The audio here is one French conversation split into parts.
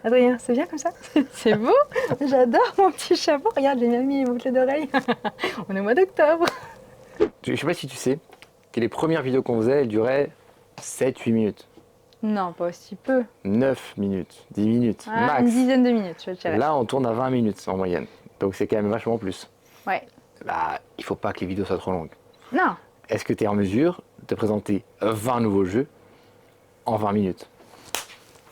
Adrien, c'est bien comme ça? C'est beau. J'adore mon petit chapeau. Regarde, j'ai même mis les boucles d'oreilles. On est au mois d'octobre. Je sais pas si tu sais que les premières vidéos qu'on faisait, elles duraient 7-8 minutes, Non, pas aussi peu. 9 minutes, 10 minutes, Ah, max. une dizaine de minutes, je dirais. Là, on tourne à 20 minutes en moyenne. Donc c'est quand même vachement plus. Ouais. Là, il faut pas que les vidéos soient trop longues. Non. Est-ce que tu es en mesure de présenter 20 nouveaux jeux en 20 minutes?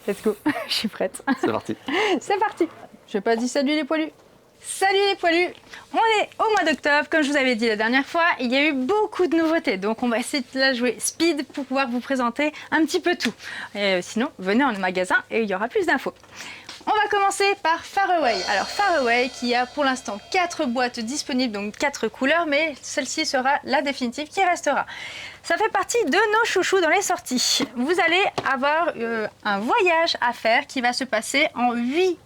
Let's go. Je suis prête. C'est parti. C'est parti. Je n'ai pas dit salut les poilus. Salut les poilus. On est au mois d'octobre, comme je vous avais dit la dernière fois, il y a eu beaucoup de nouveautés. Donc on va essayer de la jouer speed pour pouvoir vous présenter un petit peu tout. Et sinon, venez en magasin et il y aura plus d'infos. On va commencer par Faraway. Alors Faraway qui a pour l'instant 4 boîtes disponibles, donc 4 couleurs, mais celle-ci sera la définitive qui restera. Ça fait partie de nos chouchous dans les sorties. Vous allez avoir un voyage à faire qui va se passer en 8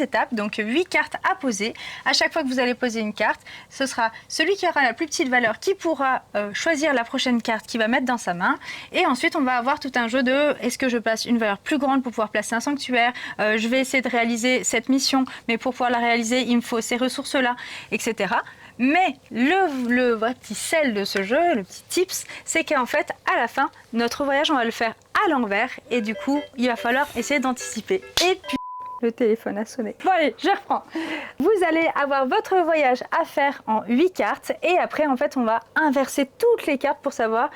étapes, donc 8 cartes à poser. À chaque fois que vous allez poser une carte, ce sera celui qui aura la plus petite valeur qui pourra choisir la prochaine carte qu'il va mettre dans sa main. Et ensuite, on va avoir tout un jeu de est-ce que je place une valeur plus grande pour pouvoir placer un sanctuaire, je vais essayer de réaliser cette mission, mais pour pouvoir la réaliser, il me faut ces ressources-là, etc. Mais le petit sel de ce jeu, le petit tips, c'est qu'en fait, à la fin, notre voyage, on va le faire à l'envers. Et du coup, il va falloir essayer d'anticiper. Et puis, le téléphone a sonné. Bon allez, je reprends. Vous allez avoir votre voyage à faire en 8 cartes. Et après, en fait, on va inverser toutes les cartes pour savoir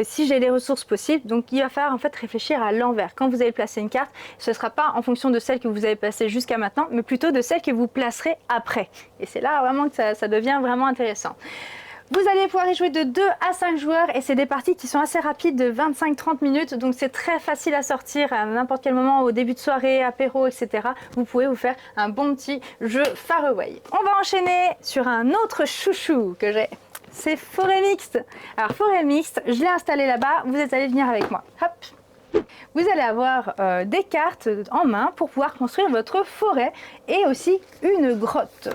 si j'ai les ressources possibles. Donc, il va falloir en fait réfléchir à l'envers. Quand vous allez placer une carte, ce ne sera pas en fonction de celle que vous avez placée jusqu'à maintenant, mais plutôt de celle que vous placerez après. Et c'est là vraiment que ça devient vraiment intéressant. Vous allez pouvoir y jouer de 2 à 5 joueurs et c'est des parties qui sont assez rapides de 25-30 minutes, donc c'est très facile à sortir à n'importe quel moment, au début de soirée, apéro, etc. Vous pouvez vous faire un bon petit jeu Faraway. On va enchaîner sur un autre chouchou que j'ai, c'est Forêt Mixte. Alors Forêt Mixte, je l'ai installé là-bas, vous allez venir avec moi. Hop. Vous allez avoir des cartes en main pour pouvoir construire votre forêt et aussi une grotte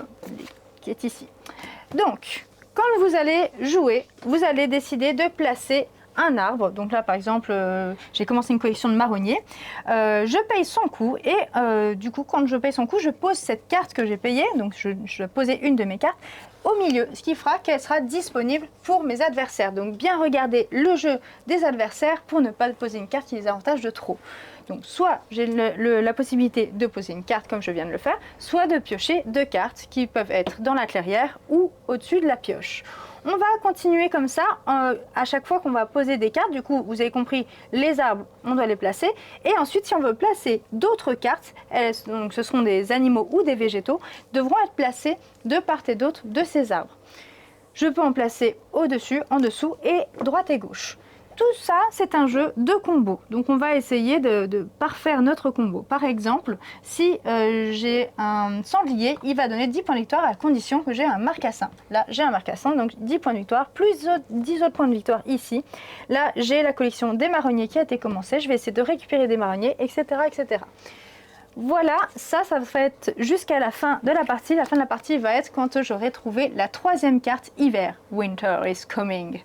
qui est ici. Donc, quand vous allez jouer, vous allez décider de placer un arbre. Donc là, par exemple, j'ai commencé une collection de marronniers. Je paye son coût et du coup, quand je paye son coût, je pose cette carte que j'ai payée. Donc, je vais poser une de mes cartes au milieu, ce qui fera qu'elle sera disponible pour mes adversaires. Donc, bien regarder le jeu des adversaires pour ne pas poser une carte qui les avantage de trop. Donc, soit j'ai la possibilité de poser une carte comme je viens de le faire, soit de piocher 2 cartes qui peuvent être dans la clairière ou au-dessus de la pioche. On va continuer comme ça à chaque fois qu'on va poser des cartes. Du coup, vous avez compris, les arbres, on doit les placer. Et ensuite, si on veut placer d'autres cartes, donc ce seront des animaux ou des végétaux, devront être placés de part et d'autre de ces arbres. Je peux en placer au-dessus, en dessous et droite et gauche. Tout ça, c'est un jeu de combo. Donc, on va essayer de parfaire notre combo. Par exemple, si j'ai un sanglier, il va donner 10 points de victoire à condition que j'ai un marcassin. Là, j'ai un marcassin, donc 10 points de victoire, plus 10 autres points de victoire ici. Là, j'ai la collection des marronniers qui a été commencée. Je vais essayer de récupérer des marronniers, etc., etc. Voilà, ça va être jusqu'à la fin de la partie. La fin de la partie va être quand j'aurai trouvé la 3e carte hiver. Winter is coming.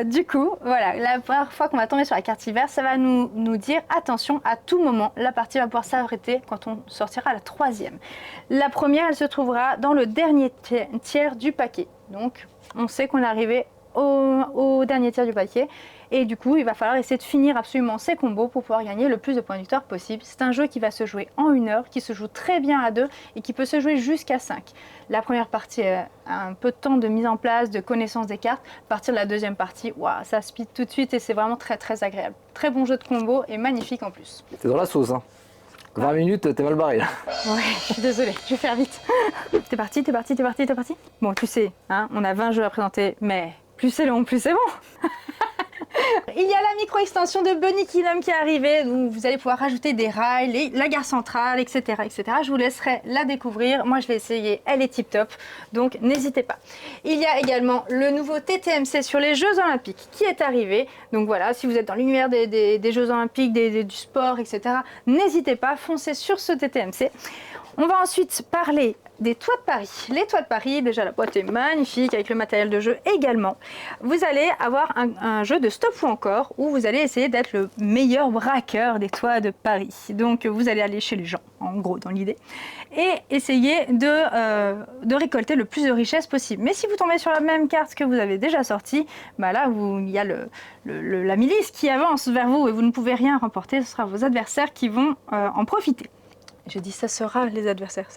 Du coup, voilà, la première fois qu'on va tomber sur la carte hiver, ça va nous dire attention, à tout moment, la partie va pouvoir s'arrêter quand on sortira la 3e. La première, elle se trouvera dans le dernier tiers du paquet. Donc, on sait qu'on est arrivé au dernier tiers du paquet. Et du coup, il va falloir essayer de finir absolument ces combos pour pouvoir gagner le plus de points de victoire possible. C'est un jeu qui va se jouer en 1 heure, qui se joue très bien à 2 et qui peut se jouer jusqu'à 5. La première partie a un peu de temps de mise en place, de connaissance des cartes. À partir de la deuxième partie, waouh, ça speed tout de suite et c'est vraiment très très agréable. Très bon jeu de combo et magnifique en plus. T'es dans la sauce, hein. 20 minutes, t'es mal barré là. Ouais, je suis désolée, je vais faire vite. T'es parti, t'es parti, t'es parti, t'es parti. Bon, tu sais, hein, on a 20 jeux à présenter, mais plus c'est long, plus c'est bon. Il y a la micro-extension de Bunny Kingdom qui est arrivée, où vous allez pouvoir rajouter des rails, la gare centrale, etc., etc. Je vous laisserai la découvrir. Moi, je l'ai essayé, elle est tip top, donc n'hésitez pas. Il y a également le nouveau TTMC sur les Jeux Olympiques qui est arrivé. Donc voilà, si vous êtes dans l'univers des Jeux Olympiques, du sport, etc., n'hésitez pas, foncez sur ce TTMC. On va ensuite parler des toits de Paris. Les toits de Paris, déjà la boîte est magnifique avec le matériel de jeu également. Vous allez avoir un jeu de stop ou encore où vous allez essayer d'être le meilleur braqueur des toits de Paris. Donc vous allez aller chez les gens, en gros dans l'idée, et essayer de récolter le plus de richesses possible. Mais si vous tombez sur la même carte que vous avez déjà sortie, bah là il y a la milice qui avance vers vous et vous ne pouvez rien remporter, ce sera vos adversaires qui vont en profiter. Je dis ça sera les adversaires,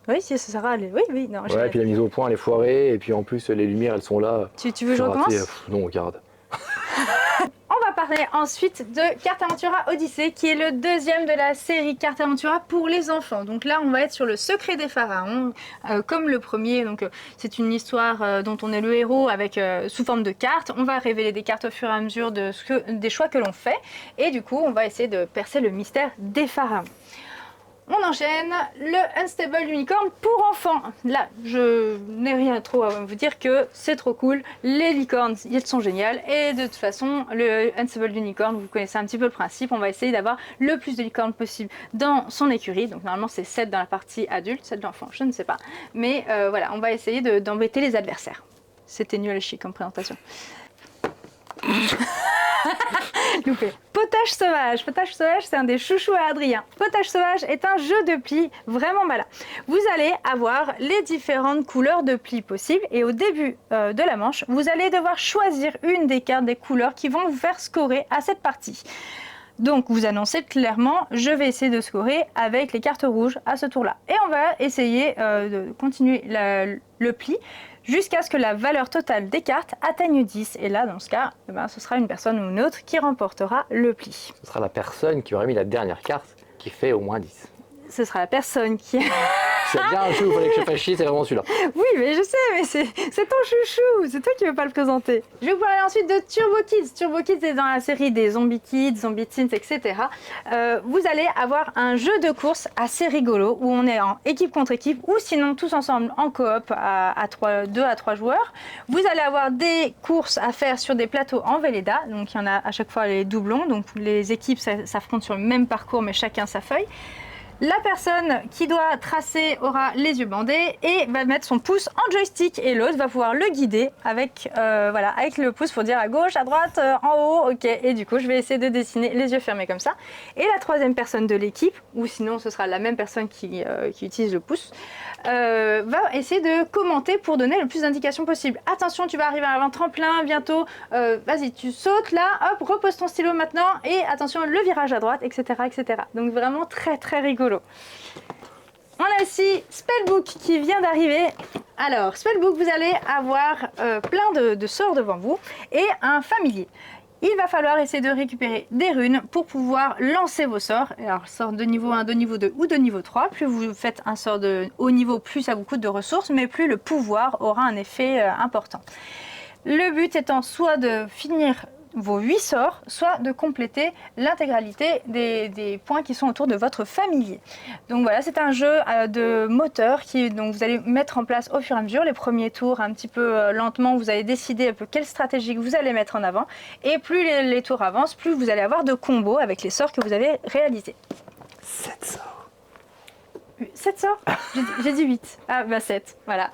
oui, si, ça sera les... Oui, non. Ouais, et puis la mise au point, elle est foirée, et puis en plus, les lumières, elles sont là. Tu veux que je recommence? Non, regarde. On va parler ensuite de Carte Aventura Odyssée, qui est le deuxième de la série Carte Aventura pour les enfants. Donc là, on va être sur le secret des pharaons, comme le premier. Donc c'est une histoire dont on est le héros avec sous forme de cartes. On va révéler des cartes au fur et à mesure des choix que l'on fait. Et du coup, on va essayer de percer le mystère des pharaons. On enchaîne le Unstable Unicorn pour enfants. Là, je n'ai rien trop à vous dire que c'est trop cool. Les licornes, elles sont géniales. Et de toute façon, le Unstable Unicorn, vous connaissez un petit peu le principe. On va essayer d'avoir le plus de licornes possible dans son écurie. Donc normalement, c'est 7 dans la partie adulte, 7 d'enfants, je ne sais pas. Mais voilà, on va essayer d'embêter les adversaires. C'était nul à chier comme présentation. Loupé. Potage sauvage. Potage sauvage, c'est un des chouchous à Adrien. Potage sauvage est un jeu de plis vraiment malin. Vous allez avoir les différentes couleurs de plis possibles et au début de la manche, vous allez devoir choisir une des cartes des couleurs qui vont vous faire scorer à cette partie. Donc vous annoncez clairement, je vais essayer de scorer avec les cartes rouges à ce tour-là. Et on va essayer de continuer le pli jusqu'à ce que la valeur totale des cartes atteigne 10. Et là, dans ce cas, ce sera une personne ou une autre qui remportera le pli. Ce sera la personne qui aura mis la dernière carte qui fait au moins 10. Ce sera la personne qui... C'est bien un jeu où il fallait que je fasse chier, c'est vraiment celui-là. Oui, mais je sais, mais c'est ton chouchou, c'est toi qui veux pas le présenter. Je vais vous parler ensuite de Turbo Kids. Turbo Kids est dans la série des Zombie Kids, Zombie Teens, etc. Vous allez avoir un jeu de course assez rigolo où on est en équipe contre équipe ou sinon tous ensemble en coop à 2 à 3 joueurs. Vous allez avoir des courses à faire sur des plateaux en Velleda, donc il y en a à chaque fois les doublons, donc les équipes s'affrontent sur le même parcours mais chacun sa feuille. La personne qui doit tracer aura les yeux bandés et va mettre son pouce en joystick et l'autre va pouvoir le guider avec le pouce pour dire à gauche, à droite, en haut, ok. Et du coup, je vais essayer de dessiner les yeux fermés comme ça. Et la troisième personne de l'équipe, ou sinon ce sera la même personne qui utilise le pouce, va essayer de commenter pour donner le plus d'indications possible. Attention, tu vas arriver à un tremplin bientôt, vas-y, tu sautes là, hop, repose ton stylo maintenant et attention, le virage à droite, etc. etc. Donc vraiment très très rigolo. On a aussi Spellbook qui vient d'arriver. Alors, Spellbook, vous allez avoir plein de sorts devant vous et un familier. Il va falloir essayer de récupérer des runes pour pouvoir lancer vos sorts. Alors, sort de niveau 1, de niveau 2 ou de niveau 3. Plus vous faites un sort de haut niveau, plus ça vous coûte de ressources, mais plus le pouvoir aura un effet important. Le but étant soit de finir vos 8 sorts, soit de compléter l'intégralité des points qui sont autour de votre familier. Donc voilà, c'est un jeu de moteur donc vous allez mettre en place au fur et à mesure. Les premiers tours, un petit peu lentement, vous allez décider un peu quelle stratégie que vous allez mettre en avant. Et plus les tours avancent, plus vous allez avoir de combos avec les sorts que vous avez réalisés. 7 sorts. 7 sorts? J'ai dit 8. Ah bah 7, voilà.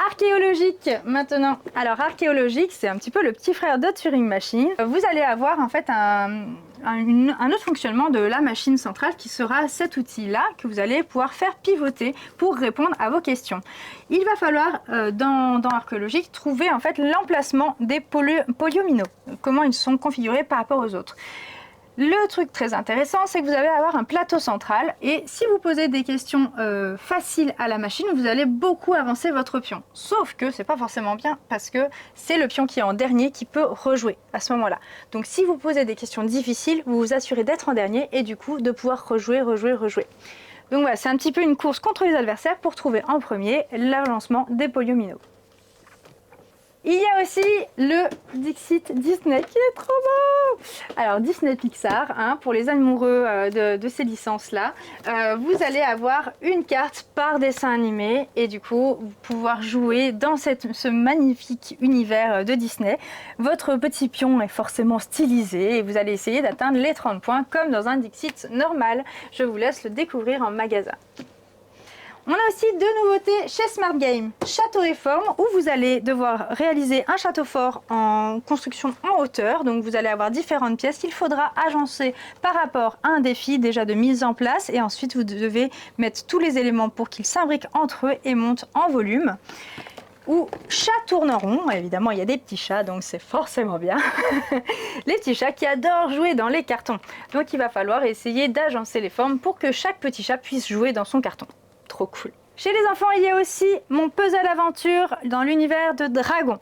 Archéologique maintenant. Alors archéologique, c'est un petit peu le petit frère de Turing Machine. Vous allez avoir en fait un autre fonctionnement de la machine centrale qui sera cet outil-là que vous allez pouvoir faire pivoter pour répondre à vos questions. Il va falloir dans archéologique trouver en fait l'emplacement des polyomino, comment ils sont configurés par rapport aux autres. Le truc très intéressant, c'est que vous allez avoir un plateau central et si vous posez des questions faciles à la machine, vous allez beaucoup avancer votre pion. Sauf que c'est pas forcément bien parce que c'est le pion qui est en dernier qui peut rejouer à ce moment-là. Donc si vous posez des questions difficiles, vous vous assurez d'être en dernier et du coup de pouvoir rejouer. Donc voilà, c'est un petit peu une course contre les adversaires pour trouver en premier le lancement des polyomino. Il y a aussi le Dixit Disney qui est trop beau. Alors Disney Pixar, pour les amoureux de ces licences-là, vous allez avoir une carte par dessin animé et du coup pouvoir jouer dans ce magnifique univers de Disney. Votre petit pion est forcément stylisé et vous allez essayer d'atteindre les 30 points comme dans un Dixit normal. Je vous laisse le découvrir en magasin. On a aussi deux nouveautés chez Smart Game. Château et forme, où vous allez devoir réaliser un château fort en construction en hauteur. Donc vous allez avoir différentes pièces qu'il faudra agencer par rapport à un défi déjà de mise en place. Et ensuite, vous devez mettre tous les éléments pour qu'ils s'imbriquent entre eux et montent en volume. Ou chat tourne rond, évidemment il y a des petits chats donc c'est forcément bien. Les petits chats qui adorent jouer dans les cartons. Donc il va falloir essayer d'agencer les formes pour que chaque petit chat puisse jouer dans son carton. Trop cool. Chez les enfants, il y a aussi mon puzzle aventure dans l'univers de Dragon.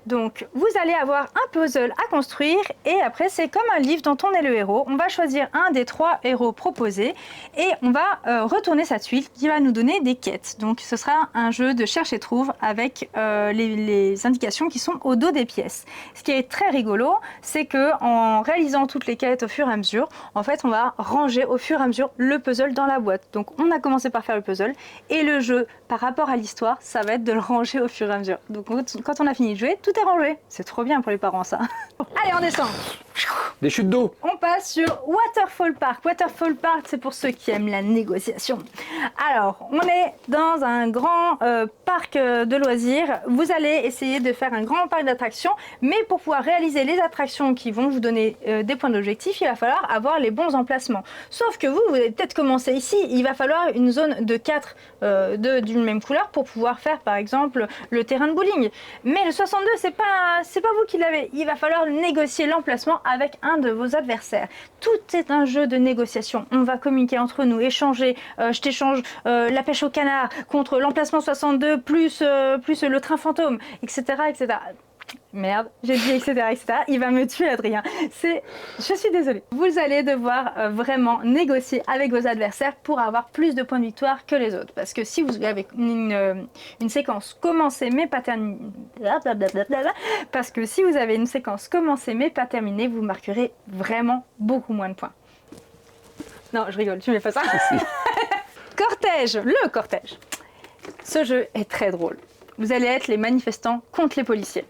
Donc vous allez avoir un puzzle à construire et après c'est comme un livre dont on est le héros. On va choisir un des 3 héros proposés et on va retourner sa tuile qui va nous donner des quêtes. Donc ce sera un jeu de cherche et trouve avec les indications qui sont au dos des pièces. Ce qui est très rigolo, c'est que en réalisant toutes les quêtes au fur et à mesure, en fait on va ranger au fur et à mesure le puzzle dans la boîte. Donc on a commencé par faire le puzzle et le jeu par rapport à l'histoire, ça va être de le ranger au fur et à mesure. Donc quand on a fini de jouer, tout est rangé. C'est trop bien pour les parents ça. Allez, on descend. Des chutes d'eau. On passe sur Waterfall Park. Waterfall Park, c'est pour ceux qui aiment la négociation. Alors, on est dans un grand parc de loisirs. Vous allez essayer de faire un grand parc d'attractions, mais pour pouvoir réaliser les attractions qui vont vous donner des points d'objectif, il va falloir avoir les bons emplacements. Sauf que vous allez peut-être commencer ici. Il va falloir une zone de 4 d'une même couleur pour pouvoir faire, par exemple, le terrain de bowling. Mais le 62, c'est pas vous qui l'avez. Il va falloir négocier l'emplacement avec un de vos adversaires. Tout est un jeu de négociation. On va communiquer entre nous, échanger. Je t'échange la pêche au canard contre l'emplacement 62 plus le train fantôme, etc., etc. Merde, j'ai dit etc., etc. Il va me tuer, Adrien. Je suis désolée. Vous allez devoir vraiment négocier avec vos adversaires pour avoir plus de points de victoire que les autres. Parce que si vous avez une séquence commencée mais pas terminée, parce que si vous avez une séquence commencée mais pas terminée, vous marquerez vraiment beaucoup moins de points. Non, je rigole, tu mets pas ça. Cortège, le cortège. Ce jeu est très drôle. Vous allez être les manifestants contre les policiers.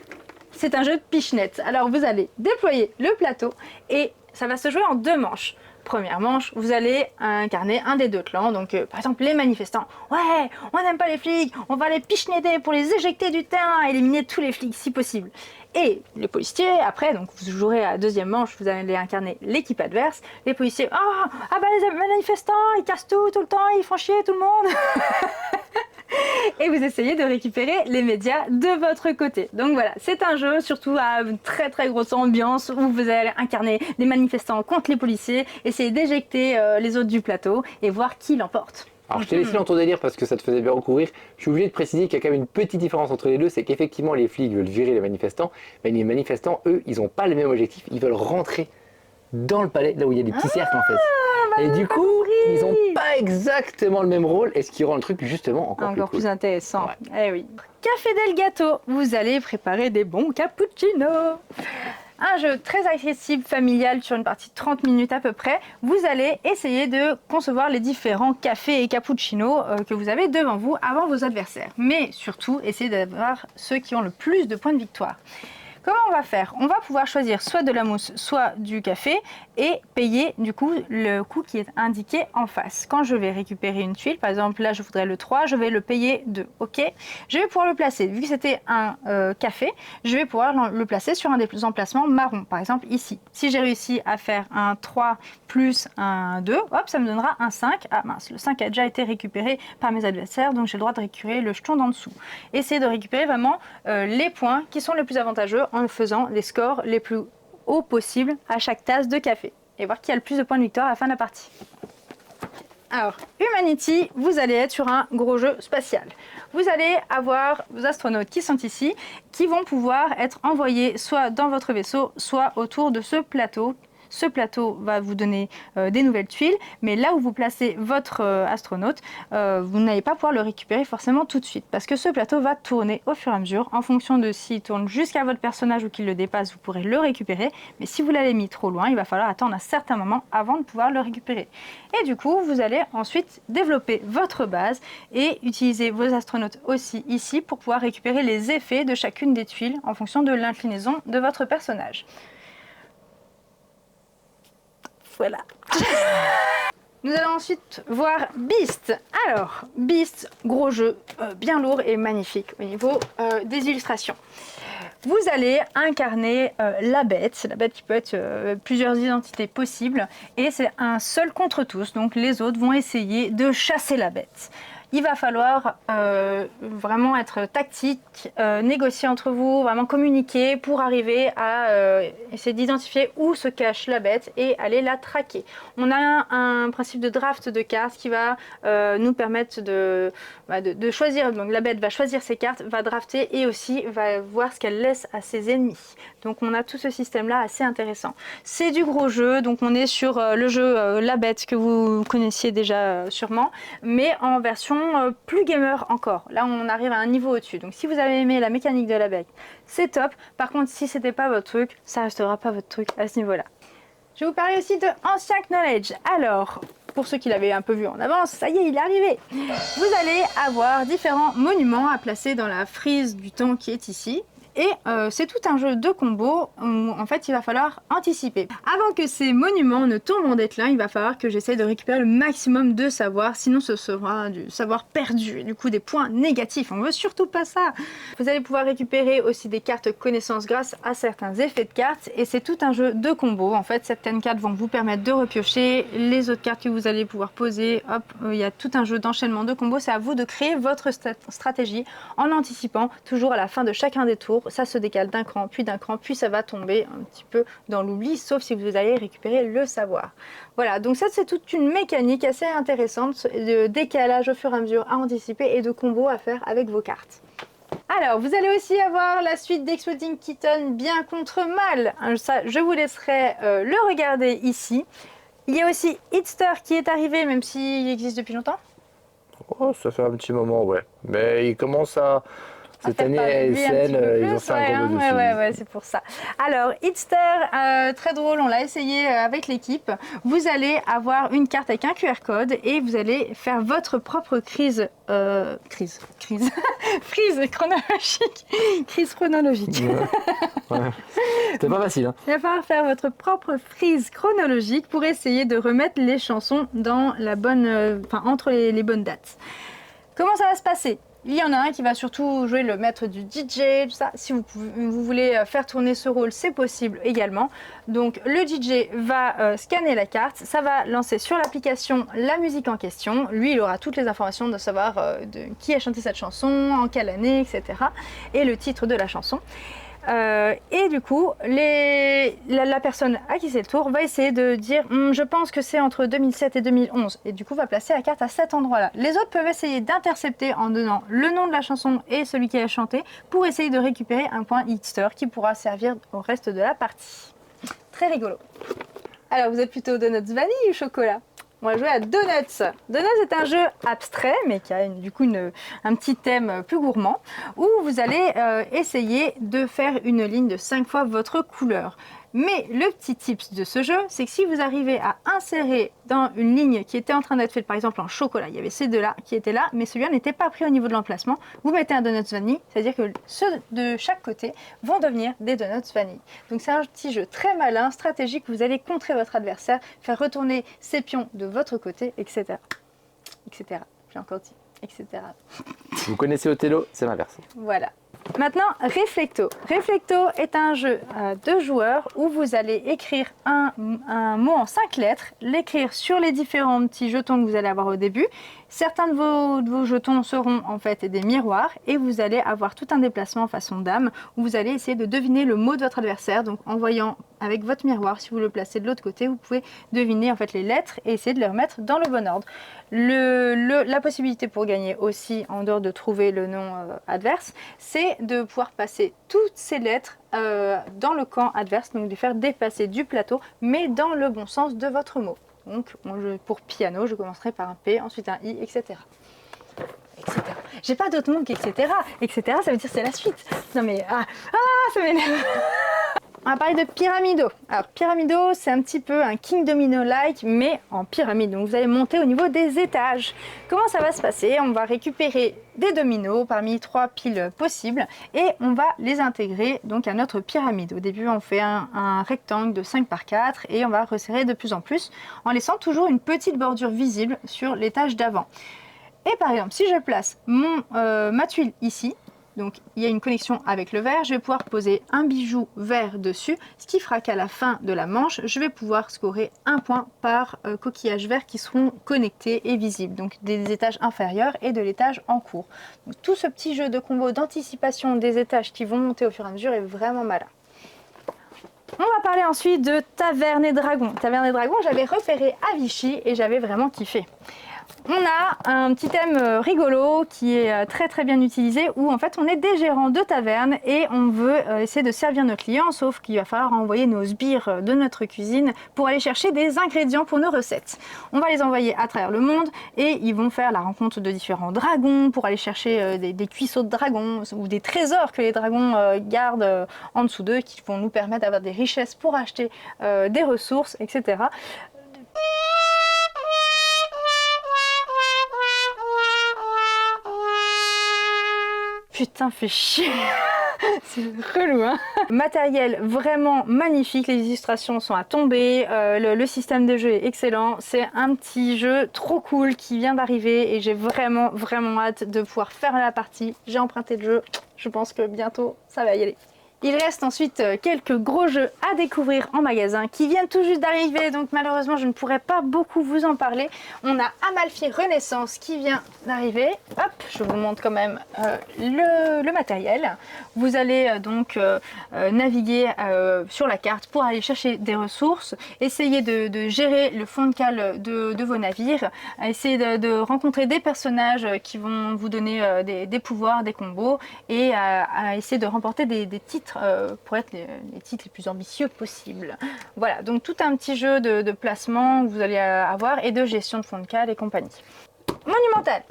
C'est un jeu de pichenette. Alors vous allez déployer le plateau et ça va se jouer en 2 manches. Première manche, vous allez incarner un des 2 clans. Donc par exemple les manifestants. Ouais, on n'aime pas les flics, on va les pichenetter pour les éjecter du terrain, éliminer tous les flics si possible. Et les policiers, après, donc vous jouerez à la 2e manche, vous allez incarner l'équipe adverse. Les policiers, ah bah les manifestants, ils cassent tout le temps, ils font chier tout le monde. Et vous essayez de récupérer les médias de votre côté. Donc voilà, c'est un jeu surtout à une très très grosse ambiance où vous allez incarner les manifestants contre les policiers, essayer d'éjecter les autres du plateau et voir qui l'emporte. Alors je t'ai laissé dans ton délire parce que ça te faisait bien recourir. Je suis obligé de préciser qu'il y a quand même une petite différence entre les deux, c'est qu'effectivement les flics veulent virer les manifestants, mais les manifestants, eux, ils n'ont pas le même objectif, ils veulent rentrer dans le palais, là où il y a des petits cercles en fait. Et du coup, ils n'ont pas exactement le même rôle, et ce qui rend le truc justement encore plus cool. Intéressant. Ouais. Eh oui. Café del Gâteau, vous allez préparer des bons cappuccinos. Un jeu très accessible, familial, sur une partie de 30 minutes à peu près. Vous allez essayer de concevoir les différents cafés et cappuccinos que vous avez devant vous avant vos adversaires. Mais surtout, essayez d'avoir ceux qui ont le plus de points de victoire. Comment on va faire? On va pouvoir choisir soit de la mousse, soit du café et payer du coup le coût qui est indiqué en face. Quand je vais récupérer une tuile, par exemple là je voudrais le 3, je vais le payer 2. Ok, je vais pouvoir le placer. Vu que c'était un café, je vais pouvoir le placer sur un des emplacements marron, par exemple ici. Si j'ai réussi à faire un 3 plus un 2, hop, ça me donnera un 5. Ah mince, le 5 a déjà été récupéré par mes adversaires, donc j'ai le droit de récupérer le jeton d'en dessous. Essayez de récupérer vraiment les points qui sont les plus avantageux en faisant les scores les plus hauts possibles à chaque tasse de café et voir qui a le plus de points de victoire à la fin de la partie. Alors, Humanity, vous allez être sur un gros jeu spatial. Vous allez avoir vos astronautes qui sont ici, qui vont pouvoir être envoyés soit dans votre vaisseau, soit autour de ce plateau. Ce plateau va vous donner des nouvelles tuiles, mais là où vous placez votre astronaute, vous n'allez pas pouvoir le récupérer forcément tout de suite, parce que ce plateau va tourner au fur et à mesure, en fonction de s'il tourne jusqu'à votre personnage ou qu'il le dépasse, vous pourrez le récupérer, mais si vous l'avez mis trop loin, il va falloir attendre un certain moment avant de pouvoir le récupérer. Et du coup, vous allez ensuite développer votre base et utiliser vos astronautes aussi ici pour pouvoir récupérer les effets de chacune des tuiles en fonction de l'inclinaison de votre personnage. Voilà. Nous allons ensuite voir Beast. Alors, Beast, gros jeu, bien lourd et magnifique au niveau des illustrations. Vous allez incarner la bête qui peut être plusieurs identités possibles, et c'est un seul contre tous, donc les autres vont essayer de chasser la bête. Il va falloir vraiment être tactique, négocier entre vous, vraiment communiquer pour arriver à essayer d'identifier où se cache la bête et aller la traquer. On a un principe de draft de cartes qui va nous permettre de choisir. Donc la bête va choisir ses cartes, va drafter et aussi va voir ce qu'elle laisse à ses ennemis. Donc on a tout ce système-là assez intéressant. C'est du gros jeu, donc on est sur le jeu La Bête que vous connaissiez déjà sûrement, mais en version plus gamer encore. Là on arrive à un niveau au-dessus. Donc si vous avez aimé la mécanique de la bête, c'est top. Par contre si c'était pas votre truc, ça restera pas votre truc à ce niveau-là. Je vais vous parler aussi de Ancient Knowledge. Alors, pour ceux qui l'avaient un peu vu en avance, ça y est, il est arrivé. Vous allez avoir différents monuments à placer dans la frise du temps qui est ici. Et c'est tout un jeu de combos où en fait il va falloir anticiper. Avant que ces monuments ne tombent en déclin, il va falloir que j'essaie de récupérer le maximum de savoir, sinon ce sera du savoir perdu et du coup des points négatifs. On veut surtout pas ça. Vous allez pouvoir récupérer aussi des cartes connaissances grâce à certains effets de cartes, et c'est tout un jeu de combos. En fait, certaines cartes vont vous permettre de repiocher les autres cartes que vous allez pouvoir poser. Hop, il y a tout un jeu d'enchaînement de combos. C'est à vous de créer votre stratégie en anticipant toujours à la fin de chacun des tours. Ça se décale d'un cran, puis ça va tomber un petit peu dans l'oubli, sauf si vous allez récupérer le savoir. Voilà, donc ça c'est toute une mécanique assez intéressante de décalage au fur et à mesure à anticiper et de combos à faire avec vos cartes. Alors, vous allez aussi avoir la suite d'Exploding Kitten Bien contre Mal. Ça, je vous laisserai le regarder ici. Il y a aussi Hitster qui est arrivé, même s'il existe depuis longtemps. Oh, ça fait un petit moment, ouais. Mais il commence à... Cette année, à ASN, ils ont fait un combo dessus. Ouais, c'est pour ça. Alors, Hitster, très drôle, on l'a essayé avec l'équipe. Vous allez avoir une carte avec un QR code et vous allez faire votre propre frise chronologique. Crise chronologique. Ouais. C'était pas facile. Hein. Il va falloir faire votre propre frise chronologique pour essayer de remettre les chansons dans la bonne, entre les bonnes dates. Comment ça va se passer ? Il y en a un qui va surtout jouer le maître du DJ, tout ça. Si vous voulez faire tourner ce rôle, c'est possible également. Donc le DJ va scanner la carte, ça va lancer sur l'application la musique en question. Lui, il aura toutes les informations de savoir de qui a chanté cette chanson, en quelle année, etc. Et le titre de la chanson. Et du coup, la personne à qui c'est le tour va essayer de dire je pense que c'est entre 2007 et 2011, et du coup va placer la carte à cet endroit-là. Les autres peuvent essayer d'intercepter en donnant le nom de la chanson et celui qui a chanté pour essayer de récupérer un point Hitster qui pourra servir au reste de la partie. Très rigolo. Alors, vous êtes plutôt donuts vanille ou chocolat ? On va jouer à Donuts. Donuts est un jeu abstrait, mais qui a du coup un petit thème plus gourmand, où vous allez essayer de faire une ligne de 5 fois votre couleur. Mais le petit tips de ce jeu, c'est que si vous arrivez à insérer dans une ligne qui était en train d'être faite, par exemple en chocolat, il y avait ces deux-là qui étaient là, mais celui-là n'était pas pris au niveau de l'emplacement, vous mettez un donuts vanille, c'est-à-dire que ceux de chaque côté vont devenir des donuts vanille. Donc c'est un petit jeu très malin, stratégique, vous allez contrer votre adversaire, faire retourner ses pions de votre côté, etc. etc. J'ai encore dit, etc. Vous connaissez Othello, c'est l'inverse. Voilà. Maintenant, Reflecto. Reflecto est un jeu à 2 joueurs où vous allez écrire un mot en 5 lettres, l'écrire sur les différents petits jetons que vous allez avoir au début. Certains de vos jetons seront en fait des miroirs et vous allez avoir tout un déplacement en façon dame où vous allez essayer de deviner le mot de votre adversaire. Donc en voyant avec votre miroir, si vous le placez de l'autre côté, vous pouvez deviner en fait les lettres et essayer de les remettre dans le bon ordre. La possibilité pour gagner aussi, en dehors de trouver le nom adverse, c'est de pouvoir passer toutes ces lettres dans le camp adverse, donc de les faire dépasser du plateau, mais dans le bon sens de votre mot. Donc pour piano, je commencerai par un P, ensuite un I, etc. etc. J'ai pas d'autre mot qu'etc. Etc. Ça veut dire c'est la suite. Non mais ça m'énerve. On va parler de Pyramido. Alors Pyramido, c'est un petit peu un King Domino-like, mais en pyramide. Donc vous allez monter au niveau des étages. Comment ça va se passer? On va récupérer des dominos parmi 3 piles possibles et on va les intégrer donc à notre pyramide. Au début, on fait un rectangle de 5 par 4 et on va resserrer de plus en plus en laissant toujours une petite bordure visible sur l'étage d'avant. Et par exemple, si je place ma tuile ici, donc il y a une connexion avec le verre, je vais pouvoir poser un bijou vert dessus, ce qui fera qu'à la fin de la manche, je vais pouvoir scorer 1 point par coquillage vert qui seront connectés et visibles, donc des étages inférieurs et de l'étage en cours. Donc, tout ce petit jeu de combo d'anticipation des étages qui vont monter au fur et à mesure est vraiment malin. On va parler ensuite de Taverne et Dragon. Taverne et Dragon, j'avais repéré à Vichy et j'avais vraiment kiffé. On a un petit thème rigolo qui est très bien utilisé où en fait on est des gérants de taverne et on veut essayer de servir nos clients, sauf qu'il va falloir envoyer nos sbires de notre cuisine pour aller chercher des ingrédients pour nos recettes. On va les envoyer à travers le monde et ils vont faire la rencontre de différents dragons pour aller chercher des cuisseaux de dragons ou des trésors que les dragons gardent en dessous d'eux qui vont nous permettre d'avoir des richesses pour acheter des ressources, etc. Putain, fait chier. C'est relou, hein. Matériel vraiment magnifique, les illustrations sont à tomber, le système de jeu est excellent. C'est un petit jeu trop cool qui vient d'arriver et j'ai vraiment hâte de pouvoir faire la partie. J'ai emprunté le jeu, je pense que bientôt ça va y aller. Il reste ensuite quelques gros jeux à découvrir en magasin qui viennent tout juste d'arriver, donc malheureusement je ne pourrai pas beaucoup vous en parler. On a Amalfi Renaissance qui vient d'arriver. Hop, je vous montre quand même le matériel. Vous allez donc naviguer sur la carte pour aller chercher des ressources, essayer de gérer le fond de cale de vos navires, essayer de rencontrer des personnages qui vont vous donner des pouvoirs, des combos et à essayer de remporter des titres pour être les titres les plus ambitieux possibles. Voilà, donc tout un petit jeu de placement que vous allez avoir et de gestion de fond de cale et compagnie. Monumental.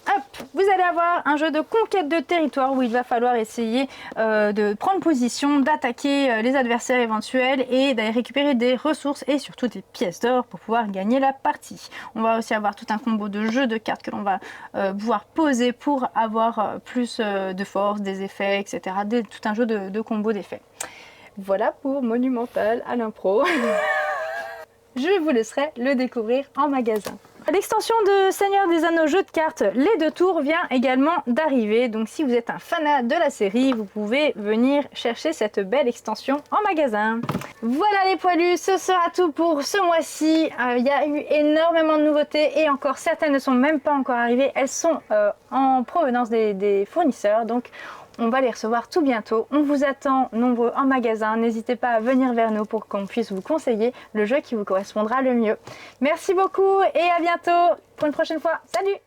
Hop, vous allez avoir un jeu de conquête de territoire où il va falloir essayer de prendre position, d'attaquer les adversaires éventuels et d'aller récupérer des ressources et surtout des pièces d'or pour pouvoir gagner la partie. On va aussi avoir tout un combo de jeux de cartes que l'on va pouvoir poser pour avoir plus de force, des effets, etc. Tout un jeu de combo d'effets. Voilà pour Monumental à l'impro. Je vous laisserai le découvrir en magasin. L'extension de Seigneur des Anneaux jeu de cartes Les Deux Tours vient également d'arriver. Donc si vous êtes un fanat de la série, vous pouvez venir chercher cette belle extension en magasin. Voilà les poilus, ce sera tout pour ce mois-ci. Il y a eu énormément de nouveautés et encore certaines ne sont même pas encore arrivées. Elles sont en provenance des fournisseurs. Donc on va les recevoir tout bientôt. On vous attend nombreux en magasin. N'hésitez pas à venir vers nous pour qu'on puisse vous conseiller le jeu qui vous correspondra le mieux. Merci beaucoup et à bientôt pour une prochaine fois. Salut!